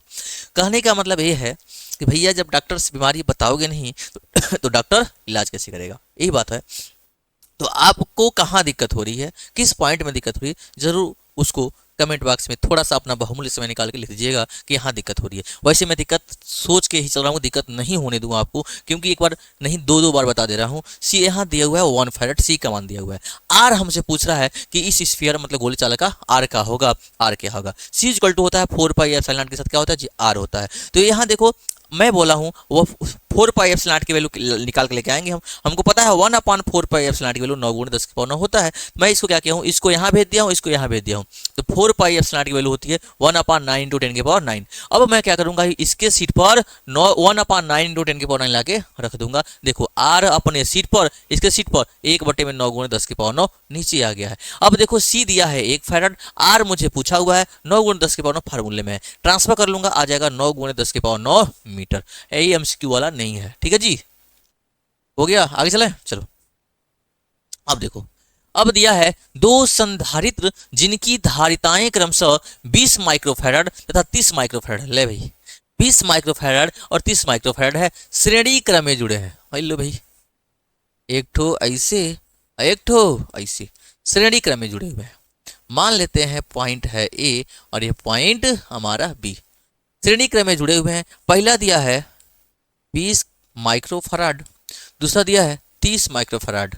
कहने का मतलब ये है कि भैया जब डॉक्टर से बीमारी बताओगे नहीं तो डॉक्टर इलाज कैसे करेगा, यही बात है। तो आपको कहाँ दिक्कत हो रही है, किस पॉइंट में दिक्कत हो रही है, जरूर उसको कमेंट बॉक्स में थोड़ा सा अपना बहुमूल्य समय निकाल के लिख दीजिएगा कि यहाँ दिक्कत हो रही है। वैसे मैं दिक्कत सोच के ही चल रहा हूँ, दिक्कत नहीं होने दूंगा आपको, क्योंकि एक बार नहीं 2 बार बता दे रहा हूँ। सी यहाँ दिया हुआ है 1 फैराड, सी का मान दिया हुआ है। आर हमसे पूछ रहा है कि इस स्फीयर मतलब गोले चालक का आर का होगा, आर क्या होगा। सी इक्वल टू होता है 4 पाई एप्सिलॉन नॉट के साथ क्या होता है जी, आर होता है। तो यहाँ देखो मैं बोला हूँ वो 4 पाई एप्सिलॉन की वैल्यू निकाल के लेके आएंगे हम। हमको पता है 1/4 पाई एप्सिलॉन की वैल्यू 9 × 10⁻⁹ होता है। मैं इसको क्या किया हूँ, इसको यहाँ भेज दिया हूँ, इसको यहाँ भेज दिया हूँ। तो 4 पाई एप्सिलॉन की वैल्यू होती है 1/9 × 10⁹ अब मैं क्या करूंगा, इसके सीट पर 1/9 × 10⁹ लाके रख दूंगा। देखो आर अपने सीट पर, इसके सीट पर 1/9 × 10⁻⁹ नीचे आ गया है। अब देखो सी दिया है 1 फैराड, आर मुझे पूछा हुआ है 9 × 10⁻⁹ फार्मूले में ट्रांसफर कर लूंगा, आ जाएगा 9 × 10⁻⁹ मीटर। यही एमसीक्यू वाला नहीं है, ठीक है जी। हो गया, आगे चले चलो। अब देखो, अब दिया है दो संधारित्र जिनकी धारिताएं क्रमशः 20 माइक्रोफैराड तथा 30 माइक्रोफैराड। ले भाई 20 माइक्रोफैराड और 30 माइक्रोफैराड है, श्रेणी क्रम में जुड़े हैं। लो भाई, एक ठो ऐसे, एक ठो ऐसे, श्रेणी क्रम में जुड़े हुए हैं। मान लेते हैं पॉइंट है ए और ये पॉइंट हमारा बी, श्रेणी क्रम में जुड़े हुए हैं। पहला दिया है 20 माइक्रोफैराड, दूसरा दिया है 30 माइक्रोफैराड,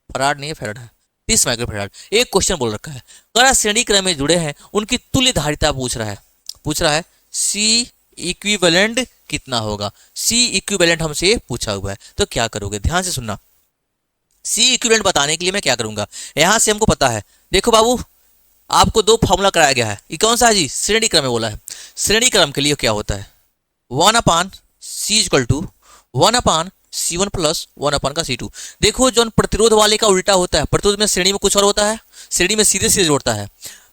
फराड नहीं है फैराड है, 30 माइक्रोफैराड। एक क्वेश्चन बोल रखा है, अगर श्रेणी क्रम में जुड़े हैं उनकी तुल्य धारिता पूछ रहा है सी इक्विवेलेंट कितना होगा। सी इक्विवेलेंट हमसे पूछा हुआ है, तो क्या करोगे, ध्यान से सुनना। सी इक्विवेलेंट बताने के लिए मैं क्या करूंगा, यहां से हमको पता है, देखो बाबू आपको दो फॉर्मूला कराया गया है, ये कौन सा है जी, श्रेणी क्रम में बोला है। श्रेणी क्रम के लिए क्या होता है 1/c = 1/c1 + 1/c2। देखो जो प्रतिरोध वाले का उल्टा होता है, प्रतिरोध में श्रेणी में कुछ और होता है, श्रेणी में सीधे सीधे जोड़ता है।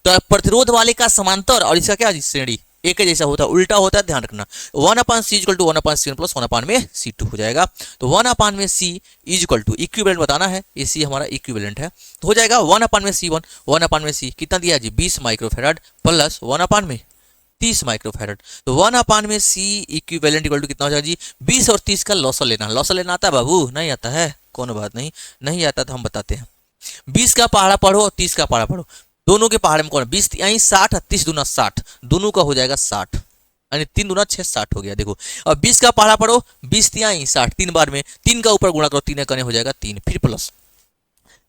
तो प्रतिरोध वाले का समांतर और इसका क्या श्रेणी एक के जैसा होता है, उल्टा होता है, ध्यान रखना। 1/c = 1/c1 + 1/c2 हो जाएगा। तो 1/c = इक्विवेलेंट बताना है, ये सी हमारा इक्विवेलेंट है, तो हो जाएगा 1/c1 1/c कितना दिया जी 20 माइक्रोफैराड प्लस 1/30 माइक्रोफैराड। तो 1/c इक्विवेलेंट इक्वल टू कितना हो जाएगा जी 20 और 30 का लॉसल लेना आता है बाबू, नहीं आता है, कोनो बात नहीं, नहीं आता तो हम बताते हैं। 20 का पहाड़ा पढ़ो और 30 का पहाड़ा पढ़ो, दोनों के पहाड़े में कौन 20 यहीं 60, 30 दूना 60, दोनों का हो जाएगा 60, यानी 3 दूना 6 60 हो गया। देखो अब 20 का पहाड़ा पढ़ो, 20 यहीं 60, 3 बार में 3 का ऊपर गुणा करो, 3 कने हो जाएगा 3, फिर प्लस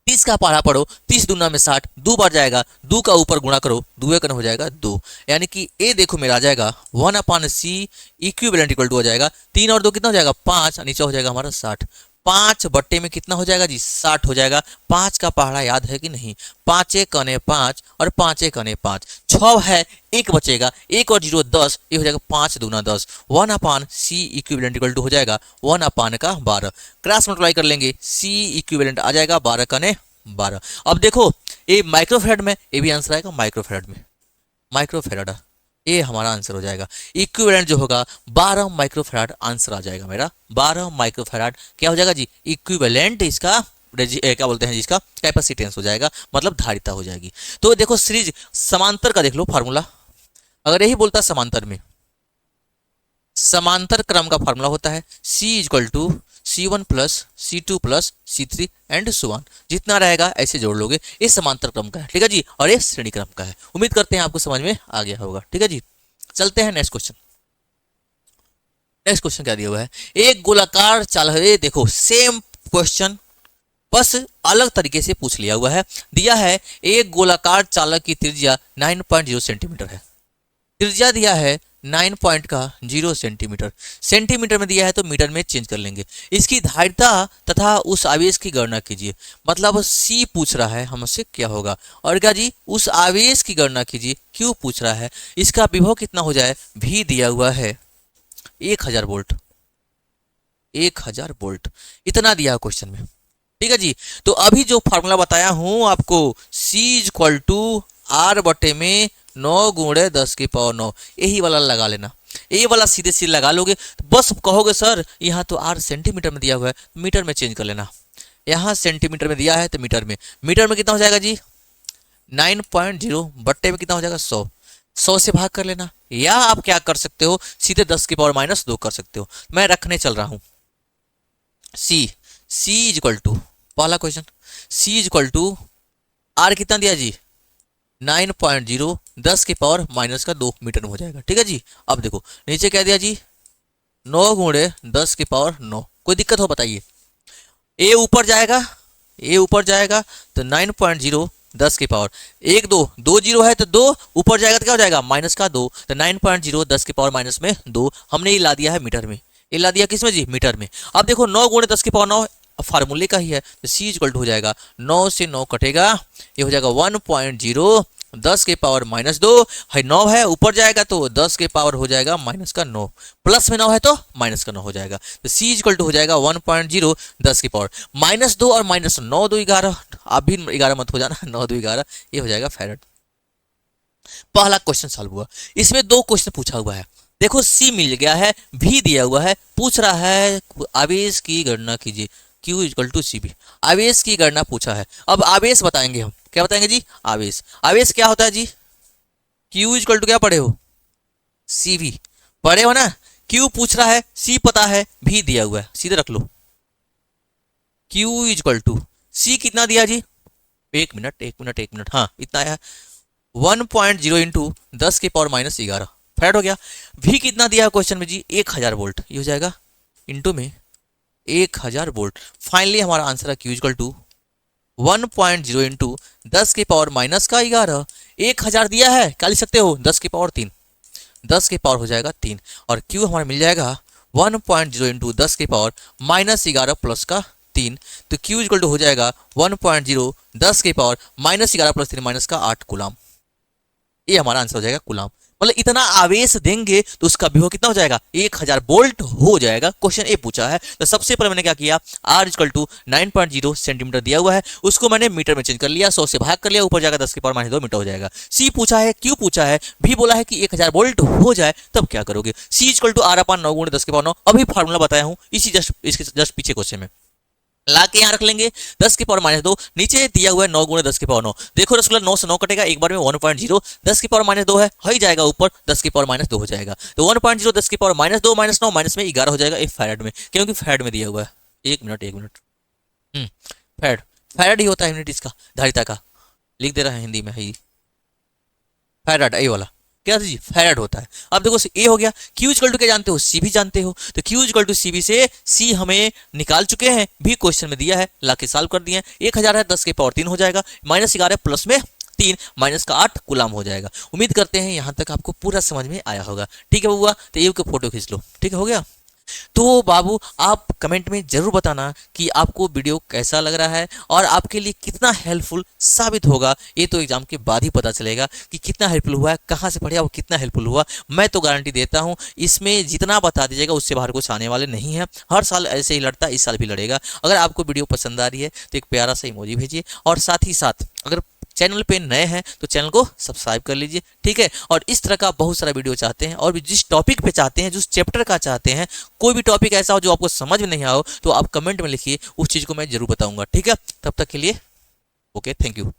30 का पहाड़ा पढ़ो, 30 दूना में 60, 2 बार जाएगा, 2 का ऊपर गुणा करो, 2 कने हो जाएगा 2, यानी कि ए देखो मेरा आ जाएगा 1/c इक्विवेलेंट इक्वल टू हो जाएगा 3 और 2 कितना हो जाएगा 5, नीचे हो जाएगा हमारा 60, 5 बट्टे में कितना हो जाएगा जी 60 हो जाएगा। 5 का पहाड़ा याद है कि नहीं, 5 कने 5 और 5 कने 5, 6 है, 1 बचेगा, 1 और 0 10, ये हो जाएगा 5 दूना 10, 1/c इक्विवेलेंट इक्वल टू हो जाएगा 1/12। क्रॉस मल्टीप्लाई कर लेंगे, c इक्विवेलेंट आ जाएगा 12 कने 12। अब देखो ये माइक्रोफैराड में, ये भी आंसर आएगा माइक्रोफैराड में, माइक्रोफैराड ये हमारा आंसर हो जाएगा। इक्विवेलेंट जो होगा 12 माइक्रोफैराड आंसर आ जाएगा मेरा, 12 माइक्रोफैराड क्या हो जाएगा जी इक्विवेलेंट, इसका क्या बोलते हैं जिसका कैपेसिटेंस हो जाएगा, मतलब धारिता हो जाएगी। तो देखो सीरीज समांतर का देख लो फार्मूला, अगर यही बोलता समांतर में, समांतर क्रम का फार्मूला होता है c = c1 + c2 + c3 and so on, जितना रहेगा ऐसे जोड़ लोगे, ये समांतर क्रम का है, ठीक है जी, और ये श्रेणी क्रम का है। उम्मीद करते हैं आपको समझ में आ गया होगा, ठीक है जी। चलते हैं नेक्स्ट क्वेश्चन। नेक्स्ट क्वेश्चन क्या दिया हुआ है, एक गोलाकार चालक, देखो सेम क्वेश्चन बस अलग तरीके से पूछ लिया हुआ है। दिया है एक गोलाकार चालक की त्रिज्या 9.0 सेंटीमीटर है, त्रिज्या दिया है 9.0 सेंटीमीटर, सेंटीमीटर में दिया है तो मीटर में चेंज कर लेंगे। इसकी धारिता तथा उस आवेश की गणना कीजिए, मतलब C पूछ रहा है हमसे क्या होगा, और क्या जी उस आवेश की गणना कीजिए, क्यों पूछ रहा है, इसका विभव कितना हो जाए, भी दिया हुआ है 1000 वोल्ट, 1000 वोल्ट इतना दिया है क्वेश्चन में, ठीक है जी। तो अभी जो फार्मूला बताया हूं आपको C = R/में 9 × 10⁹, यही वाला लगा लेना, ये वाला सीधे सीधे लगा लोगे, तो बस कहोगे सर यहाँ तो R सेंटीमीटर में दिया हुआ है, मीटर में चेंज कर लेना, यहाँ सेंटीमीटर में दिया है तो मीटर में कितना हो जाएगा जी 9.0 बट्टे में कितना हो जाएगा 100, 100 से भाग कर लेना, या आप क्या कर सकते हो सीधे 10⁻⁻2 कर सकते हो। मैं रखने चल रहा हूँ C = पहला क्वेश्चन C = R कितना दिया जी 9.0 10⁻2 मीटर में हो जाएगा, ठीक है जी। अब देखो नीचे क्या दिया जी 9 × 10⁻9, कोई दिक्कत हो बताइए, ए ऊपर जाएगा तो 9.0 10 की पावर 1 2 2 जीरो है तो 2 ऊपर जाएगा तो क्या हो जाएगा माइनस का 2, तो 9.0 10 की पावर माइनस में 2 हमने ये ला दिया है मीटर में। ये ला दिया किस में जी, मीटर में। अब देखो 9 गुणे 10 की पावर 9 फार्मूले का ही है, तो सी इक्वल टू हो जाएगा 9 से 9 कटेगा, ये हो जाएगा 1.0 10 के पावर माइनस 2 है, 9 है ऊपर जाएगा तो 10 के पावर हो जाएगा माइनस का 9, प्लस में 9 है तो माइनस का 9 हो जाएगा, तो सी इक्वल टू हो जाएगा 1.0 10 की पावर माइनस 2 और माइनस 9 2 11, आप भी 11 मत हो जाना, 9 2 11, ये हो जाएगा फैराड। पहला क्वेश्चन सॉल्व हुआ। इसमें दो क्वेश्चन पूछा हुआ है, देखो सी मिल गया है, भी दिया हुआ है, पूछ रहा है आवेश की गणना कीजिए, Q equal to C B, आवेश की गणना पूछा है। अब आवेश बताएंगे हम, क्या बताएंगे जी, आवेश। आवेश क्या होता है जी, Q इक्वल टू क्या पढ़े हो, सी वी पढ़े हो ना। Q पूछ रहा है, C पता है, भी दिया हुआ है, सीधे रख लो। Q इक्वल टू C कितना दिया जी, एक मिनट, हाँ इतना आया 1.0 इंटू 10 के पावर माइनस 11 फैराड हो गया। भी कितना दिया है क्वेश्चन में जी, 1000 वोल्ट, ये हो जाएगा इंटू में 1000 वोल्ट। फाइनली हमारा आंसर है Q इक्वल टू 1.0 इंटू 10 के पावर माइनस का 11, 1000 दिया है, क्या लिख सकते हो 10 की पावर 3, 10 के पावर हो जाएगा 3, और Q हमारा मिल जाएगा 1.0 इंटू 10 के पावर माइनस 11 प्लस का 3, तो Q इक्वल टू हो जाएगा 1.0 10 के पावर माइनस 11 प्लस 3 माइनस का 8 कूलाम। ये हमारा आंसर हो जाएगा कूलाम। मतलब इतना आवेश देंगे तो उसका विभव कितना हो जाएगा, 1000 वोल्ट हो जाएगा। क्वेश्चन ए पूछा है, तो सबसे पहले मैंने क्या किया, R इक्वल टू 9.0 सेंटीमीटर दिया हुआ है, उसको मैंने मीटर में चेंज कर लिया, 100 से भाग कर लिया, ऊपर जाएगा 10 की पावर माइनस 2 मीटर हो जाएगा। सी पूछा है, क्यू पूछा है, भी बोला है कि 1000 वोल्ट हो जाए, तब क्या करोगे, सी इक्वल टू R/9 गुणे 10 की पावर 9, अभी फार्मूला बताया हूँ इसी इसके जस्ट पीछे क्वेश्चन में ला के यहाँ रख लेंगे, 10 की पावर माइनस 2, नीचे दिया हुआ है 9 गुणे 10 की पावर 9, देखो रसगुल्ला 9 से 9 कटेगा, एक बार में 1.0 10 की पावर माइनस 2 है, ही जाएगा ऊपर, 10 की पावर माइनस 2 हो जाएगा, तो 1.0 10 की पावर माइनस 2 माइनस 9 माइनस में 11 हो जाएगा, एक फैराड में, क्योंकि फैराड में दिया हुआ है। एक मिनट फैराड, फैराड ही होता है यूनिट इसका, धारिता का, लिख दे रहा है हिंदी में, है फैराड, ये वाला क्या जी, फैराड होता है। अब देखो ए हो गया, Q इक्वल टू क्या जानते हो, सी भी जानते हो, तो Q equal to C B से सी हमें निकाल चुके हैं, भी क्वेश्चन में दिया है, ला के सॉल्व कर दिए। 1000 है, 10 के पावर 3 हो जाएगा, माइनस 11 प्लस में 3 माइनस का 8 कूलाम हो जाएगा। उम्मीद करते हैं यहाँ तक आपको पूरा समझ में आया होगा। ठीक है बउआ, तो ये फोटो खींच लो, ठीक है हो गया। तो बाबू आप कमेंट में जरूर बताना कि आपको वीडियो कैसा लग रहा है और आपके लिए कितना हेल्पफुल साबित होगा। ये तो एग्जाम के बाद ही पता चलेगा कि कितना हेल्पफुल हुआ है, कहाँ से पढ़े और कितना हेल्पफुल हुआ। मैं तो गारंटी देता हूँ इसमें जितना बता दीजिएगा उससे बाहर कुछ आने वाले नहीं है। हर साल ऐसे ही लड़ता है, इस साल भी लड़ेगा। अगर आपको वीडियो पसंद आ रही है तो एक प्यारा सा इमोजी भेजिए, और साथ ही साथ अगर चैनल पे नए हैं तो चैनल को सब्सक्राइब कर लीजिए, ठीक है। और इस तरह का बहुत सारा वीडियो चाहते हैं, और भी जिस टॉपिक पे चाहते हैं, जिस चैप्टर का चाहते हैं, कोई भी टॉपिक ऐसा हो जो आपको समझ में नहीं आओ, तो आप कमेंट में लिखिए, उस चीज़ को मैं जरूर बताऊंगा, ठीक है। तब तक के लिए ओके, थैंक यू।